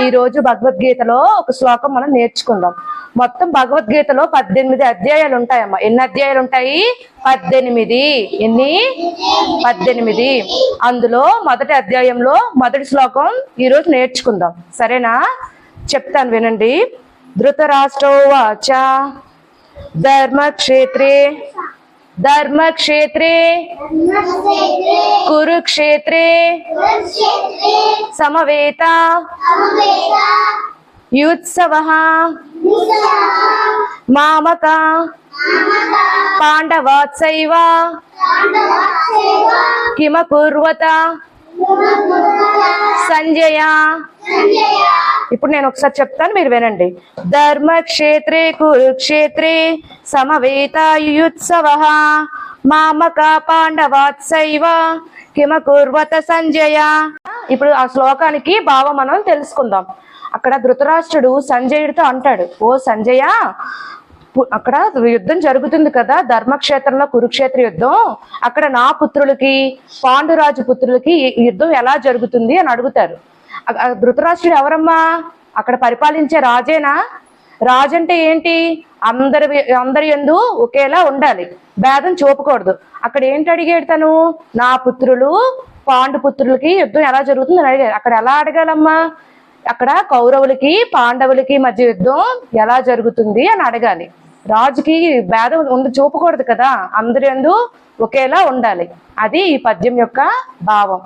ఈ రోజు భగవద్గీతలో ఒక శ్లోకం మనం నేర్చుకుందాం. మొత్తం భగవద్గీతలో 18 అధ్యాయాలు ఉంటాయమ్మా. ఎన్ని అధ్యాయాలు ఉంటాయి? 18. ఎన్ని? 18. అందులో మొదటి అధ్యాయంలో మొదటి శ్లోకం ఈ రోజు నేర్చుకుందాం. సరేనా? చెప్తాను వినండి. ధృతరాష్ట్రోవాచ ధర్మక్షేత్రే కురుక్షేత్రే సమవేత యుత్సవః మామక పాండవాత్సైవ కిమకుర్వత సంజయ. ఇప్పుడు నేను ఒకసారి చెప్తాను, మీరు వినండి. ధర్మక్షేత్రే కురుక్షేత్రే సమవేతాయుత్సవః మామక పాండవాత్సైవ కిమకుర్వత సంజయ. ఇప్పుడు ఆ శ్లోకానికి భావం మనం తెలుసుకుందాం. అక్కడ ధృతరాష్ట్రుడు సంజయుడితో అంటాడు, ఓ సంజయ, అక్కడ యుద్ధం జరుగుతుంది కదా, ధర్మక్షేత్రంలో కురుక్షేత్ర యుద్ధం. అక్కడ నా పుత్రులకి పాండురాజు పుత్రులకి యుద్ధం ఎలా జరుగుతుంది అని అడుగుతారు. ధృతరాష్ట్రుడు ఎవరమ్మా? అక్కడ పరిపాలించే రాజేనా? రాజు అంటే ఏంటి? అందరి యందు ఒకేలా ఉండాలి, భేదం చూపకూడదు. అక్కడ ఏంటి అడిగాడు తను? నా పుత్రులు పాండు పుత్రులకి యుద్ధం ఎలా జరుగుతుంది అని అడిగాడు. అక్కడ ఎలా అడగాలమ్మా? అక్కడ కౌరవులకి పాండవులకి మధ్య యుద్ధం ఎలా జరుగుతుంది అని అడగాలి. రాజుకి భేదం చూపకూడదు కదా, అందరి యందు ఒకేలా ఉండాలి. అది ఈ పద్యం యొక్క భావం.